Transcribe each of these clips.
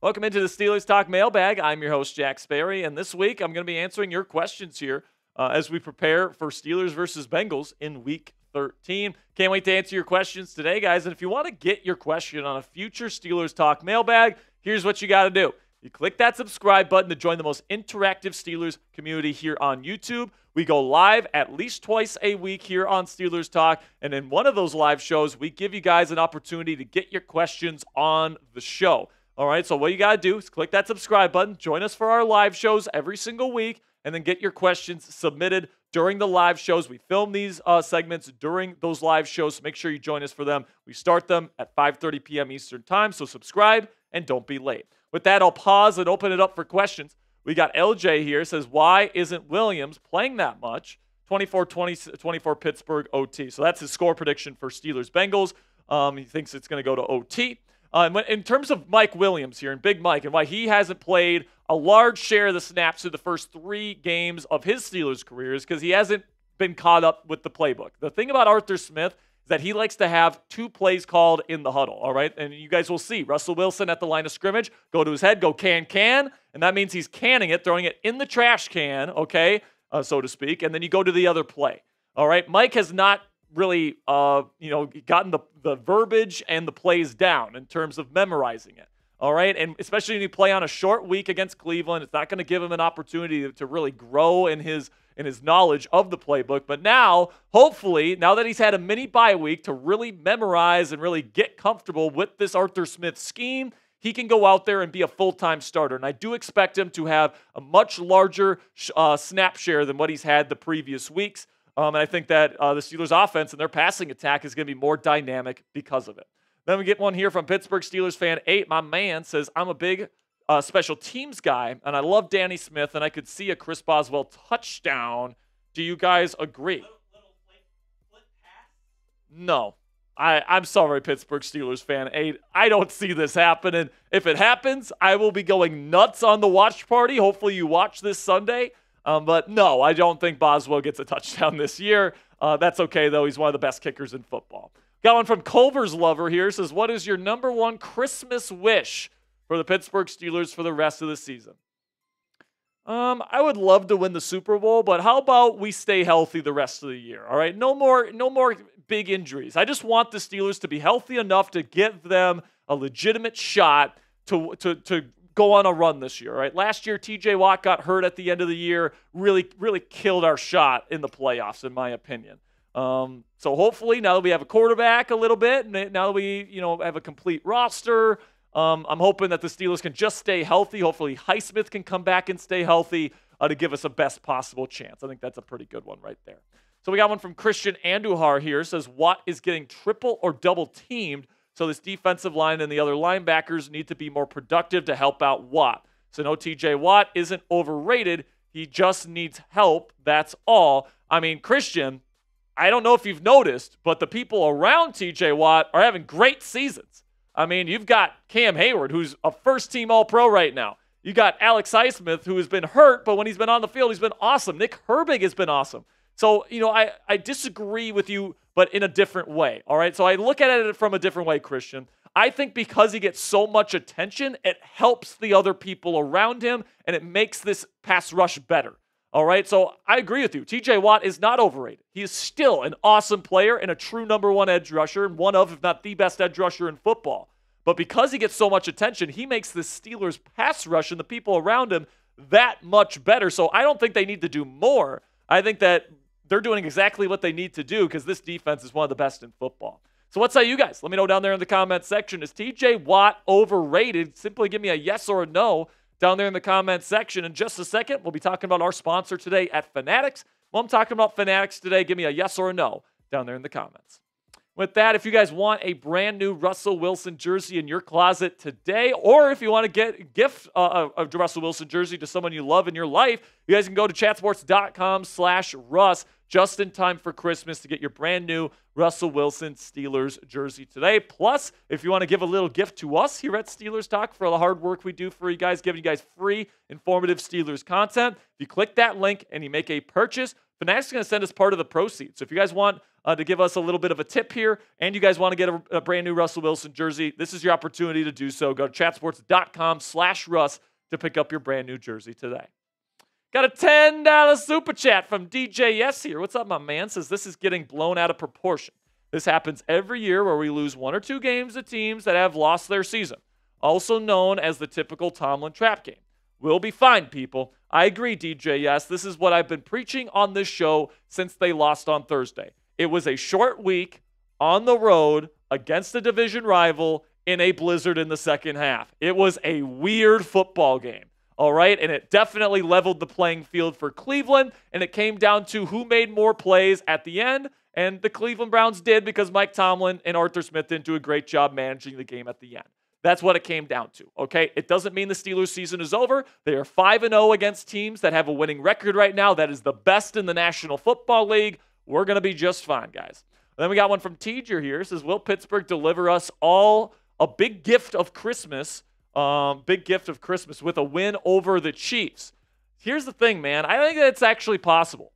Welcome into the Steelers Talk Mailbag. I'm your host, Jack Sperry, and this week I'm going to be answering your questions here as we prepare for Steelers versus Bengals in Week 13. Can't wait to answer your questions today, guys. And if you want to get your question on a future Steelers Talk Mailbag, here's what you got to do. You click that subscribe button to join the most interactive Steelers community here on YouTube. We go live at least twice a week here on Steelers Talk, and in one of those live shows, we give you guys an opportunity to get your questions on the show. All right, so what you got to do is click that subscribe button, join us for our live shows every single week, and then get your questions submitted during the live shows. We film these segments during those live shows, so make sure you join us for them. We start them at 5:30 p.m. Eastern Time, so subscribe and don't be late. With that, I'll pause and open it up for questions. We got LJ here, says, why isn't Williams playing that much? 24-24 Pittsburgh OT. So that's his score prediction for Steelers-Bengals. He thinks it's going to go to OT. In terms of Mike Williams here, and Big Mike, and why he hasn't played a large share of the snaps through the first 3 games of his Steelers career is because he hasn't been caught up with the playbook. The thing about Arthur Smith is that he likes to have 2 plays called in the huddle, all right? And you guys will see Russell Wilson at the line of scrimmage, go to his head, go can, and that means he's canning it, throwing it in the trash can, okay, so to speak, and then you go to the other play, all right? Mike has not really, gotten the verbiage and the plays down in terms of memorizing it. All right, and especially when you play on a short week against Cleveland, it's not going to give him an opportunity to really grow in his knowledge of the playbook. But now, hopefully, now that he's had a mini bye week to really memorize and really get comfortable with this Arthur Smith scheme, he can go out there and be a full-time starter. And I do expect him to have a much larger snap share than what he's had the previous weeks. And I think that the Steelers' offense and their passing attack is going to be more dynamic because of it. Then we get one here from Pittsburgh Steelers fan 8. My man says, I'm a big special teams guy, and I love Danny Smith, and I could see a Chris Boswell touchdown. Do you guys agree? Little flip pass? No. I'm sorry, Pittsburgh Steelers fan 8. I don't see this happening. If it happens, I will be going nuts on the watch party. Hopefully you watch this Sunday. But no, I don't think Boswell gets a touchdown this year. That's okay, though. He's one of the best kickers in football. Got one from Culver's Lover here. Says, what is your number one Christmas wish for the Pittsburgh Steelers for the rest of the season? I would love to win the Super Bowl, but how about we stay healthy the rest of the year? All right, no more big injuries. I just want the Steelers to be healthy enough to give them a legitimate shot to go on a run this year. All right, last year TJ Watt got hurt at the end of the year, really killed our shot in the playoffs, in my opinion. So hopefully now that we have a quarterback a little bit, and now that we have a complete roster, I'm hoping that the Steelers can just stay healthy. Hopefully Highsmith can come back and stay healthy to give us a best possible chance. I think that's a pretty good one right there. So we got one from Christian Andujar here. Says, Watt is getting triple or double teamed, so this defensive line and the other linebackers need to be more productive to help out Watt. So no, TJ Watt isn't overrated. He just needs help. That's all. I mean, Christian, I don't know if you've noticed, but the people around TJ Watt are having great seasons. I mean, you've got Cam Hayward, who's a first-team All-Pro right now. You got Alex Highsmith, who has been hurt, but when he's been on the field, he's been awesome. Nick Herbig has been awesome. So, I disagree with you, but in a different way, all right? So I look at it from a different way, Christian. I think because he gets so much attention, it helps the other people around him, and it makes this pass rush better. All right, so I agree with you. TJ Watt is not overrated. He is still an awesome player and a true number 1 edge rusher, and one of, if not the best edge rusher in football. But because he gets so much attention, he makes the Steelers pass rush and the people around him that much better. So I don't think they need to do more. I think that they're doing exactly what they need to do because this defense is one of the best in football. So what say you guys? Let me know down there in the comments section. Is TJ Watt overrated? Simply give me a yes or a no down there in the comments section. In just a second, we'll be talking about our sponsor today at Fanatics. Well, I'm talking about Fanatics today. Give me a yes or a no down there in the comments. With that, if you guys want a brand new Russell Wilson jersey in your closet today, or if you want to get a gift a Russell Wilson jersey to someone you love in your life, you guys can go to chatsports.com/Russ just in time for Christmas to get your brand new Russell Wilson Steelers jersey today. Plus, if you want to give a little gift to us here at Steelers Talk for all the hard work we do for you guys, giving you guys free, informative Steelers content, if you click that link and you make a purchase, Fanatics going to send us part of the proceeds. So if you guys want to give us a little bit of a tip here and you guys want to get a brand new Russell Wilson jersey, this is your opportunity to do so. Go to chatsports.com/Russ to pick up your brand new jersey today. Got a $10 super chat from DJ Yes here. What's up, my man? Says this is getting blown out of proportion. This happens every year where we lose 1 or 2 games to teams that have lost their season, also known as the typical Tomlin trap game. We'll be fine, people. I agree, DJ. Yes, this is what I've been preaching on this show since they lost on Thursday. It was a short week on the road against a division rival in a blizzard in the second half. It was a weird football game, all right? And it definitely leveled the playing field for Cleveland, and it came down to who made more plays at the end, and the Cleveland Browns did because Mike Tomlin and Arthur Smith didn't do a great job managing the game at the end. That's what it came down to, okay? It doesn't mean the Steelers' season is over. They are 5-0 against teams that have a winning record right now. That is the best in the National Football League. We're going to be just fine, guys. And then we got one from Tejer here. It says, will Pittsburgh deliver us all a big gift of Christmas, with a win over the Chiefs? Here's the thing, man. I think that it's actually possible.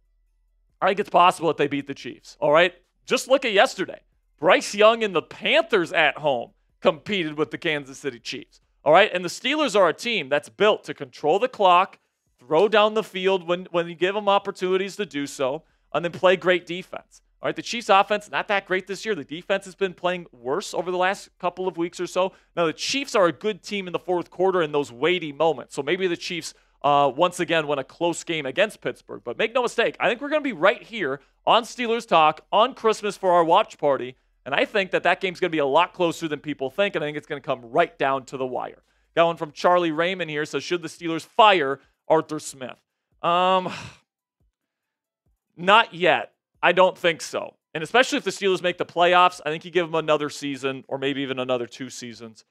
I think it's possible that they beat the Chiefs, all right? Just look at yesterday. Bryce Young and the Panthers at home competed with the Kansas City Chiefs. All right, and the Steelers are a team that's built to control the clock, throw down the field when you give them opportunities to do so, and then play great defense. All right, the Chiefs' offense, not that great this year. The defense has been playing worse over the last couple of weeks or so. Now, the Chiefs are a good team in the fourth quarter in those weighty moments. So maybe the Chiefs, once again, win a close game against Pittsburgh. But make no mistake, I think we're going to be right here on Steelers Talk on Christmas for our watch party. And I think that game's going to be a lot closer than people think, and I think it's going to come right down to the wire. Got one from Charlie Raymond here. Says, should the Steelers fire Arthur Smith? Not yet. I don't think so. And especially if the Steelers make the playoffs, I think you give him another season or maybe even another 2 seasons.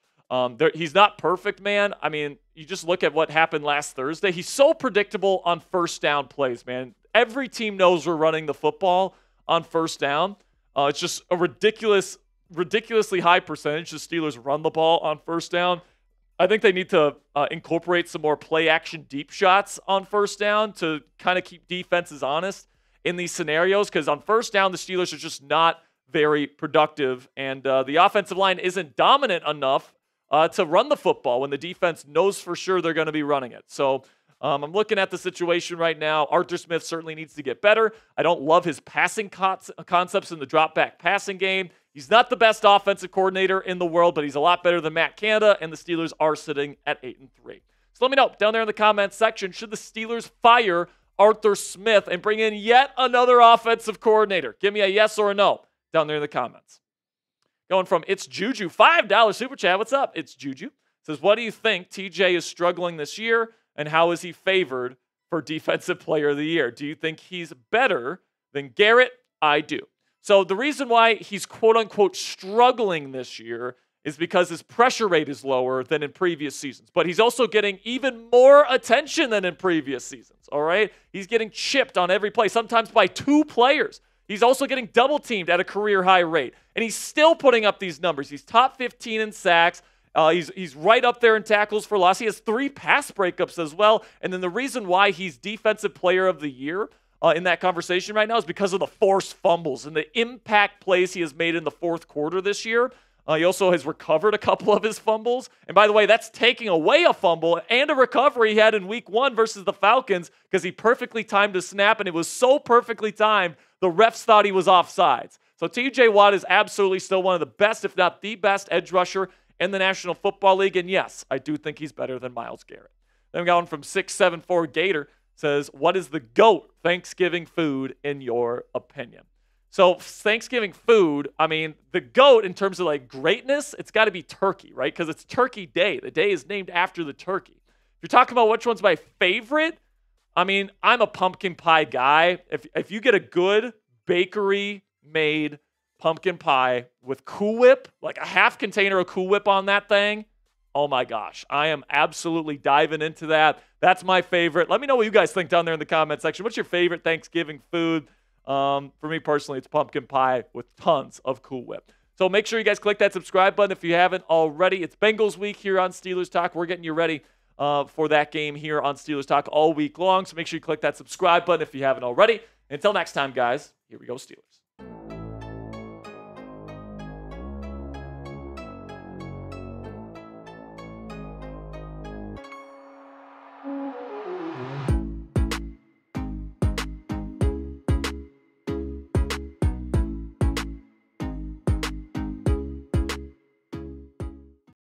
He's not perfect, man. I mean, you just look at what happened last Thursday. He's so predictable on first down plays, man. Every team knows we're running the football on first down. It's just a ridiculously high percentage the Steelers run the ball on first down. I think they need to incorporate some more play-action deep shots on first down to kind of keep defenses honest in these scenarios, because on first down, the Steelers are just not very productive, and the offensive line isn't dominant enough to run the football when the defense knows for sure they're going to be running it. So I'm looking at the situation right now. Arthur Smith certainly needs to get better. I don't love his passing concepts in the drop-back passing game. He's not the best offensive coordinator in the world, but he's a lot better than Matt Canada, and the Steelers are sitting at 8-3. So let me know down there in the comments section, should the Steelers fire Arthur Smith and bring in yet another offensive coordinator? Give me a yes or a no down there in the comments. Going from It's Juju, $5 super chat. What's up? It's Juju. Says, what do you think TJ is struggling this year? And how is he favored for Defensive Player of the Year? Do you think he's better than Garrett? I do. So the reason why he's quote-unquote struggling this year is because his pressure rate is lower than in previous seasons. But he's also getting even more attention than in previous seasons, all right? He's getting chipped on every play, sometimes by 2 players. He's also getting double-teamed at a career-high rate. And he's still putting up these numbers. He's top 15 in sacks. He's right up there in tackles for loss. He has 3 pass breakups as well. And then the reason why he's Defensive Player of the Year in that conversation right now is because of the forced fumbles and the impact plays he has made in the fourth quarter this year. He also has recovered a couple of his fumbles. And by the way, that's taking away a fumble and a recovery he had in week 1 versus the Falcons because he perfectly timed a snap, and it was so perfectly timed, the refs thought he was offsides. So TJ Watt is absolutely still one of the best, if not the best, edge rusher in the National Football League. And yes, I do think he's better than Myles Garrett. Then we got one from 674 Gator. Says, what is the GOAT Thanksgiving food in your opinion? So Thanksgiving food, I mean, the GOAT in terms of like greatness, it's got to be turkey, right? Because it's Turkey Day. The day is named after the turkey. If you're talking about which one's my favorite, I mean, I'm a pumpkin pie guy. If you get a good bakery-made pumpkin pie with Cool Whip, like a half container of Cool Whip on that thing, oh my gosh, I am absolutely diving into that. That's my favorite. Let me know what you guys think down there in the comment section. What's your favorite Thanksgiving food? For me personally, it's pumpkin pie with tons of Cool Whip. So make sure you guys click that subscribe button if you haven't already. It's Bengals week here on Steelers Talk. We're getting you ready for that game here on Steelers Talk all week long. So make sure you click that subscribe button if you haven't already. Until next time, guys, here we go, Steelers.